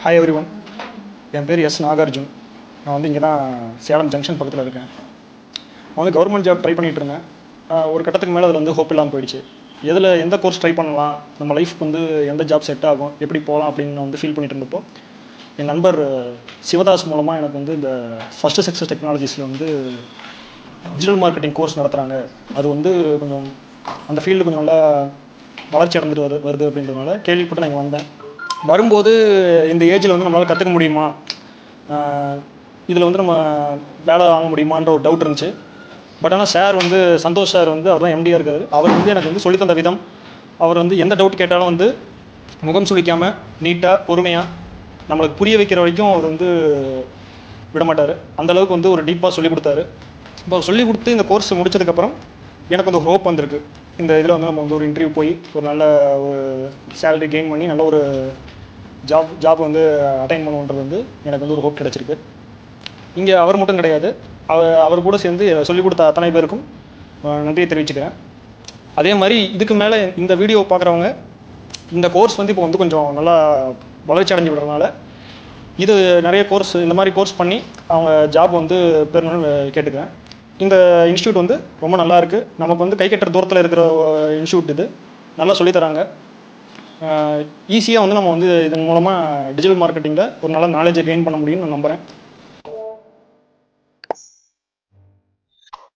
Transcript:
Hi every one. என் பேர் S Nagarjun. நான் வந்து இங்கே தான் சேலம் ஜங்ஷன் பக்கத்தில் இருக்கேன். நான் வந்து கவர்மெண்ட் ஜாப் ட்ரை பண்ணிகிட்டு இருந்தேன். ஒரு கட்டத்துக்கு மேலே அதில் வந்து ஹோப் இல்லாமல் போயிடுச்சு. எந்த கோர்ஸ் ட்ரை பண்ணலாம், நம்ம லைஃப்க்கு வந்து எந்த ஜாப் செட் ஆகும், எப்படி போகலாம் அப்படின்னு நான் வந்து ஃபீல் பண்ணிட்டு இருந்தப்போ என் நண்பர் சிவதாஸ் மூலமாக எனக்கு வந்து இந்த ஃபஸ்ட்டு சக்ஸஸ் டெக்னாலஜிஸில் வந்து டிஜிட்டல் மார்க்கெட்டிங் கோர்ஸ் நடத்துகிறாங்க. அது வந்து கொஞ்சம் அந்த ஃபீல்டு கொஞ்சம் நல்லா வளர்ச்சி அடைஞ்சிட்டு வருது அப்படின்றதுனால கேள்விப்பட்டு நான் இங்கே வந்தேன். வரும்போது இந்த ஏஜில் வந்து நம்மளால் கற்றுக்க முடியுமா, இதில் வந்து நம்ம வேலை வாங்க முடியுமான்ற ஒரு டவுட் இருந்துச்சு. பட் ஆனால் சார் வந்து சந்தோஷ் சார் வந்து அவர் தான் எம்டியாக இருக்கார். அவர் வந்து எனக்கு வந்து சொல்லித்தந்த விதம், அவர் வந்து எந்த டவுட் கேட்டாலும் வந்து முகம் சுழிக்காமல் நீட்டாக பொறுமையாக நம்மளுக்கு புரிய வைக்கிற வரைக்கும் அவர் வந்து விடமாட்டார். அந்தளவுக்கு வந்து ஒரு டீப்பாக சொல்லிக் கொடுத்தாரு. இப்போ சொல்லிக் கொடுத்து இந்த கோர்ஸ் முடிச்சதுக்கப்புறம் எனக்கு வந்து ஹோப் வந்திருக்கு. இந்த இதில் வந்து நம்ம வந்து ஒரு இன்டர்வியூ போய் ஒரு நல்ல ஒரு சேலரி கெயின் பண்ணி நல்ல ஒரு ஜாப் வந்து அட்டைன் பண்ணுன்றது வந்து எனக்கு வந்து ஒரு ஹோப் கிடச்சிருக்கு. இங்கே அவர் மட்டும் கிடையாது, அவர் கூட சேர்ந்து சொல்லிக் கொடுத்த அத்தனை பேருக்கும் நன்றியை தெரிவிச்சுக்கிறேன். அதே மாதிரி இதுக்கு மேலே இந்த வீடியோ பார்க்குறவங்க இந்த கோர்ஸ் வந்து இப்போ வந்து கொஞ்சம் நல்லா வளர்ச்சி அடைஞ்சு விடுறதுனால இது நிறைய கோர்ஸ் இந்த மாதிரி கோர்ஸ் பண்ணி அவங்க ஜாப் வந்து பெறணும்னு கேட்டுக்கிறேன். இந்த இன்ஸ்டியூட் வந்து ரொம்ப நல்லா இருக்குது. நமக்கு வந்து கை கட்டுற தூரத்தில் இருக்கிற இன்ஸ்டியூட் இது. நல்லா சொல்லித்தராங்க. ஈஸியாக வந்து நம்ம வந்து இதன் மூலமாக டிஜிட்டல் மார்க்கெட்டிங்கில் ஒரு நல்ல நாலேஜை கெயின் பண்ண முடியும்னு நான் நம்புகிறேன்.